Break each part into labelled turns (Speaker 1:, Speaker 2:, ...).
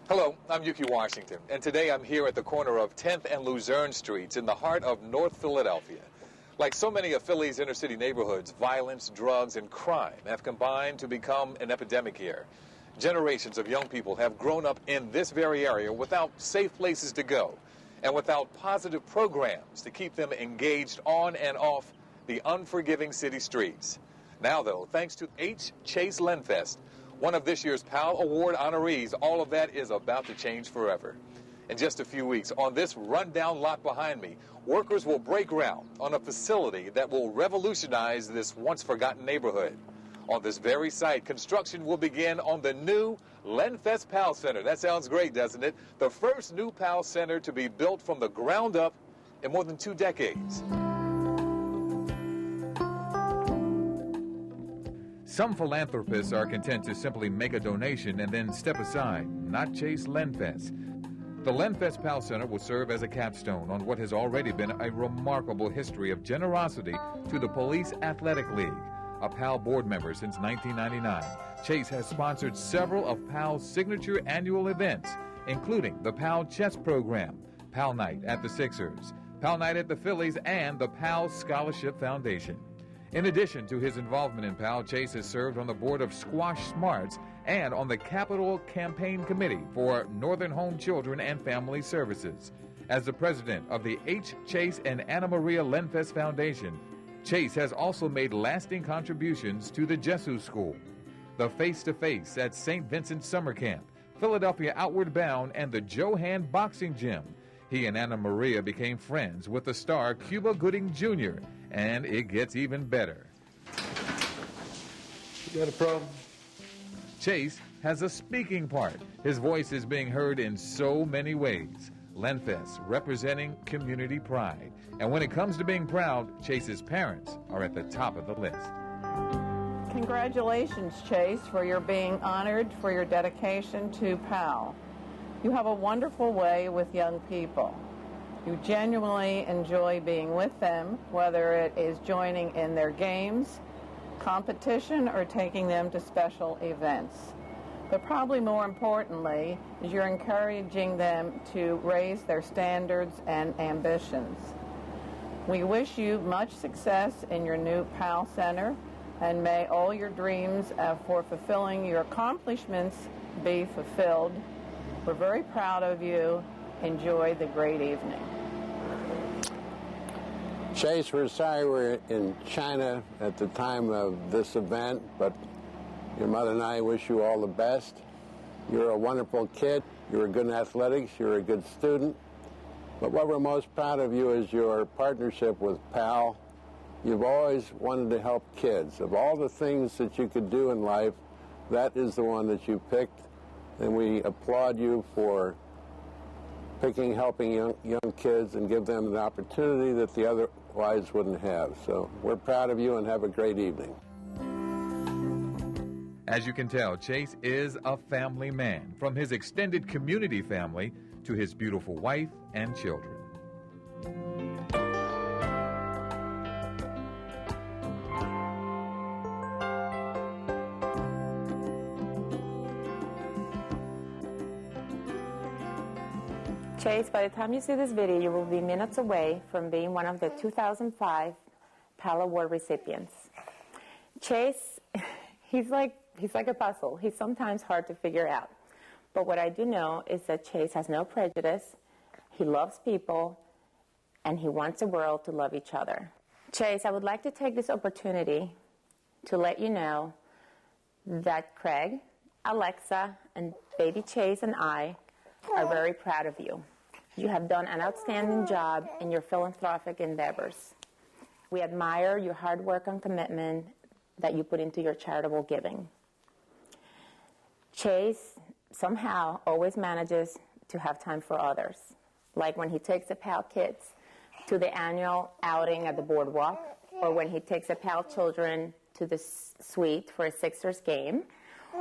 Speaker 1: Hello, I'm Yuki Washington, and today I'm here at the corner of 10th and Luzerne Streets in the heart of North Philadelphia. Like so many of Philly's inner-city neighborhoods, violence, drugs, and crime have combined to become an epidemic here. Generations of young people have grown up in this very area without safe places to go and without positive programs to keep them engaged on and off the unforgiving city streets. Now, though, thanks to H. Chase Lenfest, one of this year's PAL Award honorees, all of that is about to change forever. In just a few weeks, on this rundown lot behind me, workers will break ground on a facility that will revolutionize this once-forgotten neighborhood. On this very site, construction will begin on the new Lenfest PAL Center. That sounds great, doesn't it? The first new PAL Center to be built from the ground up in more than 2 decades. Some philanthropists are content to simply make a donation and then step aside, not Chase Lenfest. The Lenfest PAL Center will serve as a capstone on what has already been a remarkable history of generosity to the Police Athletic League. A PAL board member since 1999, Chase has sponsored several of PAL's signature annual events, including the PAL Chess Program, PAL Night at the Sixers, PAL Night at the Phillies, and the PAL Scholarship Foundation. In addition to his involvement in PAL, Chase has served on the board of Squash Smarts and on the Capital Campaign Committee for Northern Home Children and Family Services. As the president of the H. Chase and Anna Maria Lenfest Foundation, Chase has also made lasting contributions to the Jesu School, the Face-to-Face at St. Vincent Summer Camp, Philadelphia Outward Bound, and the Johan Boxing Gym. He and Anna Maria became friends with the star Cuba Gooding Jr., and it gets even better.
Speaker 2: You got a problem?
Speaker 1: Chase has a speaking part. His voice is being heard in so many ways. Lenfest representing community pride. And when it comes to being proud, Chase's parents are at the top of the list.
Speaker 3: Congratulations, Chase, for your being honored for your dedication to PAL. You have a wonderful way with young people. You genuinely enjoy being with them, whether it is joining in their games, competition, or taking them to special events. But probably more importantly is you're encouraging them to raise their standards and ambitions. We wish you much success in your new PAL Center, and may all your dreams for fulfilling your accomplishments be fulfilled. We're very proud of you. Enjoy the great evening.
Speaker 2: Chase, we're sorry we're in China at the time of this event, but your mother and I wish you all the best. You're a wonderful kid. You're good in athletics. You're a good student. But what we're most proud of you is your partnership with PAL. You've always wanted to help kids. Of all the things that you could do in life, that is the one that you picked. And we applaud you for helping young kids and give them an opportunity that they otherwise wouldn't have. So we're proud of you and have a great evening.
Speaker 1: As you can tell, Chase is a family man, from his extended community family to his beautiful wife and children.
Speaker 4: Chase, by the time you see this video, you will be minutes away from being one of the 2005 PAL Award recipients. Chase, he's like a puzzle. He's sometimes hard to figure out. But what I do know is that Chase has no prejudice, he loves people, and he wants the world to love each other. Chase, I would like to take this opportunity to let you know that Craig, Alexa, and baby Chase and I are very proud of you. You have done an outstanding job in your philanthropic endeavors. We admire your hard work and commitment that you put into your charitable giving. Chase somehow always manages to have time for others, like when he takes the PAL kids to the annual outing at the boardwalk, or when he takes the PAL children to the suite for a Sixers game,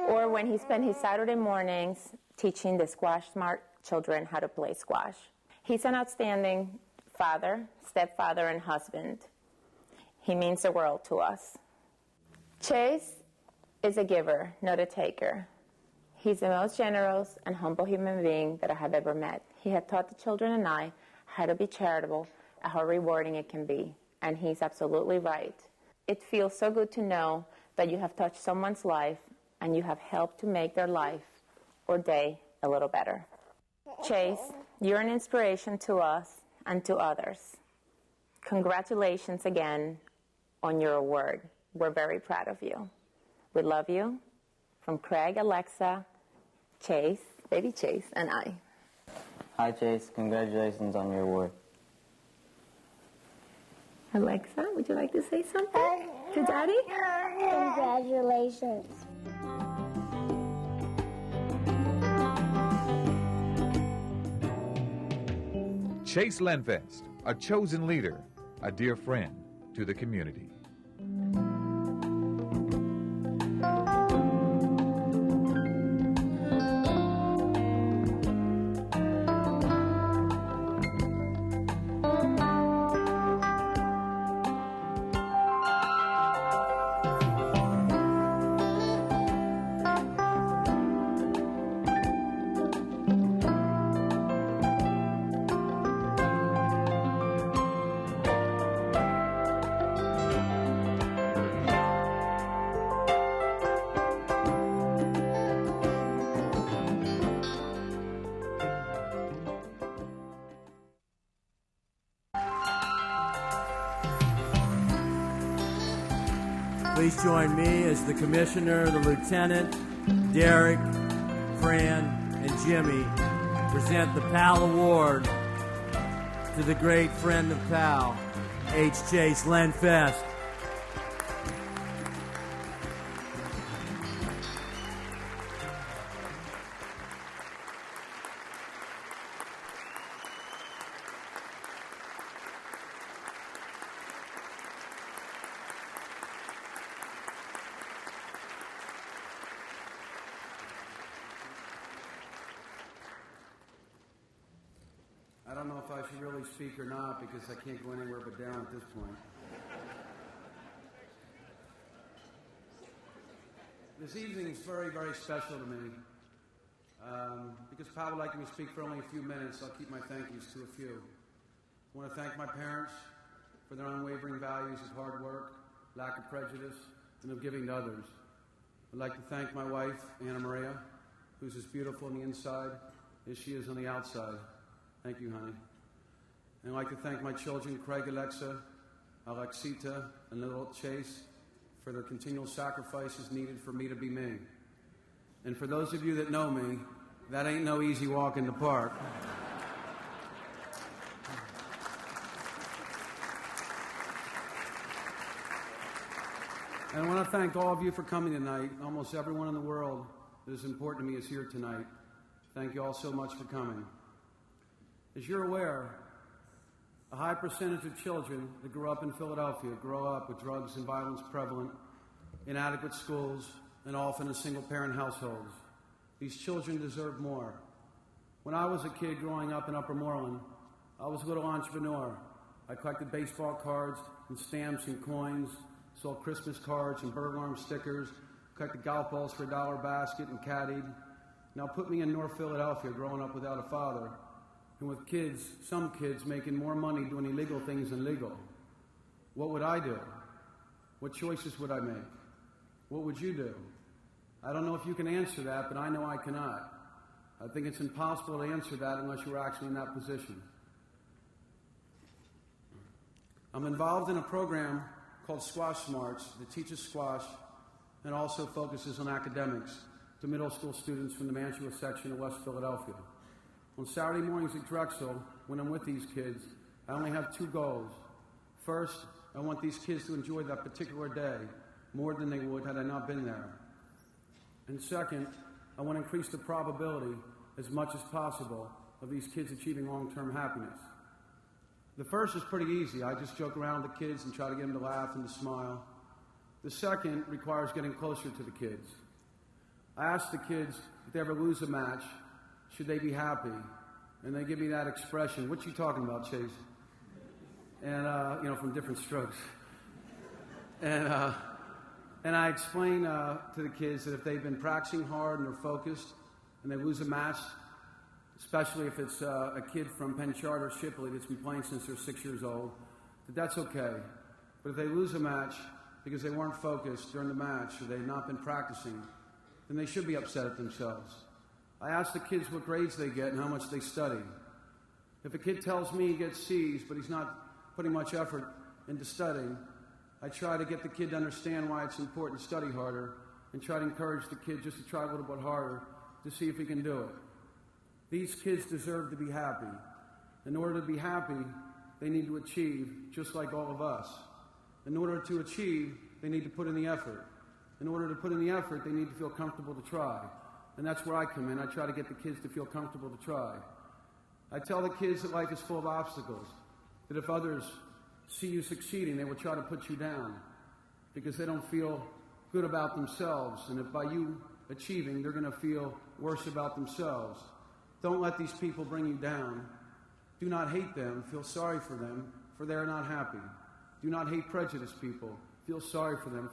Speaker 4: or when he spent his Saturday mornings teaching the Squash Smart children how to play squash. He's an outstanding father, stepfather, and husband. He means the world to us. Chase is a giver, not a taker. He's the most generous and humble human being that I have ever met. He had taught the children and I how to be charitable and how rewarding it can be. And he's absolutely right. It feels so good to know that you have touched someone's life and you have helped to make their life or day a little better. Chase, you're an inspiration to us and to others. Congratulations again on your award. We're very proud of you. We love you. From Craig, Alexa, Chase, baby Chase, and I.
Speaker 5: Hi, Chase. Congratulations on your award.
Speaker 4: Alexa, would you like to say something to Daddy?
Speaker 6: Congratulations.
Speaker 1: Chase Lenfest, a chosen leader, a dear friend to the community.
Speaker 7: Please join me as the Commissioner, the Lieutenant, Derek, Fran, and Jimmy present the PAL Award to the great friend of PAL, H. Chase Lenfest.
Speaker 8: I don't know if I should really speak or not because I can't go anywhere but down at this point. This evening is very, very special to me. Because Pal would like me to speak for only a few minutes, I'll keep my thank yous to a few. I want to thank my parents for their unwavering values of hard work, lack of prejudice, and of giving to others. I'd like to thank my wife, Anna Maria, who's as beautiful on the inside as she is on the outside. Thank you, honey. And I'd like to thank my children, Craig, Alexa, Alexita, and little Chase, for their continual sacrifices needed for me to be me. And for those of you that know me, that ain't no easy walk in the park. And I want to thank all of you for coming tonight. Almost everyone in the world that is important to me is here tonight. Thank you all so much for coming. As you're aware, a high percentage of children that grow up in Philadelphia grow up with drugs and violence prevalent, inadequate schools, and often in single-parent households. These children deserve more. When I was a kid growing up in Upper Moreland, I was a little entrepreneur. I collected baseball cards and stamps and coins, sold Christmas cards and burglar alarm stickers, collected golf balls for $1 basket and caddied. Now put me in North Philadelphia growing up without a father, and with kids, some kids making more money doing illegal things than legal. What would I do? What choices would I make? What would you do? I don't know if you can answer that, but I know I cannot. I think it's impossible to answer that unless you're actually in that position. I'm involved in a program called Squash Smarts that teaches squash and also focuses on academics to middle school students from the Mantua section of West Philadelphia. On Saturday mornings at Drexel, when I'm with these kids, I only have two goals. First, I want these kids to enjoy that particular day more than they would had I not been there. And second, I want to increase the probability as much as possible of these kids achieving long-term happiness. The first is pretty easy. I just joke around with the kids and try to get them to laugh and to smile. The second requires getting closer to the kids. I ask the kids if they ever lose a match, should they be happy? And they give me that expression, what you talking about, Chase? And, from different strokes. And I explain to the kids that if they've been practicing hard and they're focused, and they lose a match, especially if it's a kid from Penn Charter Shipley that's been playing since they're 6 years old, that's okay. But if they lose a match because they weren't focused during the match or they've not been practicing, then they should be upset at themselves. I ask the kids what grades they get and how much they study. If a kid tells me he gets C's but he's not putting much effort into studying, I try to get the kid to understand why it's important to study harder and try to encourage the kid just to try a little bit harder to see if he can do it. These kids deserve to be happy. In order to be happy, they need to achieve just like all of us. In order to achieve, they need to put in the effort. In order to put in the effort, they need to feel comfortable to try. And that's where I come in. I try to get the kids to feel comfortable to try. I tell the kids that life is full of obstacles, that if others see you succeeding, they will try to put you down because they don't feel good about themselves. And if by you achieving, they're going to feel worse about themselves. Don't let these people bring you down. Do not hate them. Feel sorry for them, for they are not happy. Do not hate prejudiced people. Feel sorry for them,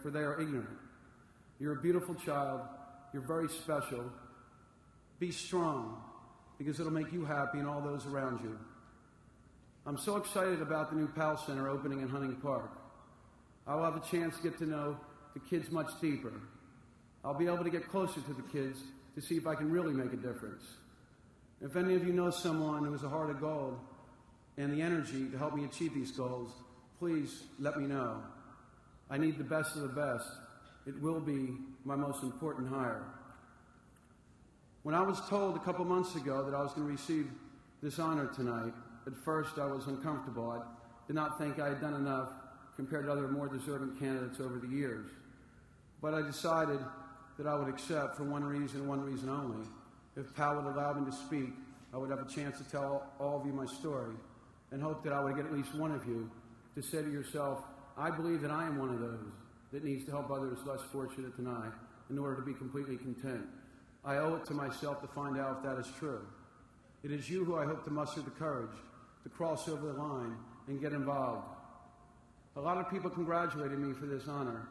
Speaker 8: for they are ignorant. You're a beautiful child. You're very special. Be strong, because it'll make you happy and all those around you. I'm so excited about the new PAL Center opening in Hunting Park. I'll have a chance to get to know the kids much deeper. I'll be able to get closer to the kids to see if I can really make a difference. If any of you know someone who has a heart of gold and the energy to help me achieve these goals, please let me know. I need the best of the best. It will be my most important hire. When I was told a couple months ago that I was going to receive this honor tonight, at first I was uncomfortable. I did not think I had done enough compared to other more deserving candidates over the years. But I decided that I would accept for one reason only. If PAL would allow me to speak, I would have a chance to tell all of you my story and hope that I would get at least one of you to say to yourself, I believe that I am one of those that needs to help others less fortunate than I in order to be completely content. I owe it to myself to find out if that is true. It is you who I hope to muster the courage to cross over the line and get involved. A lot of people congratulated me for this honor.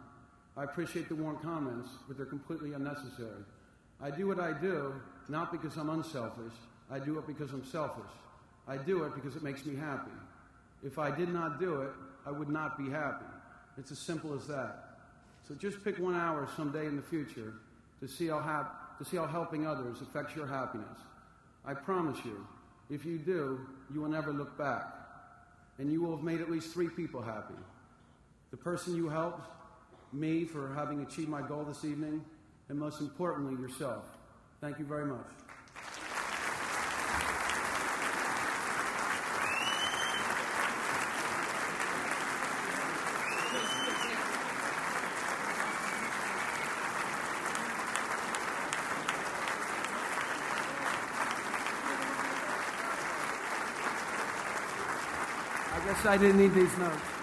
Speaker 8: I appreciate the warm comments, but they're completely unnecessary. I do what I do, not because I'm unselfish. I do it because I'm selfish. I do it because it makes me happy. If I did not do it, I would not be happy. It's as simple as that. So just pick 1 hour someday in the future to see how helping others affects your happiness. I promise you, if you do, you will never look back. And you will have made at least 3 people happy. The person you helped, me for having achieved my goal this evening, and most importantly, yourself. Thank you very much. I guess I didn't need these notes.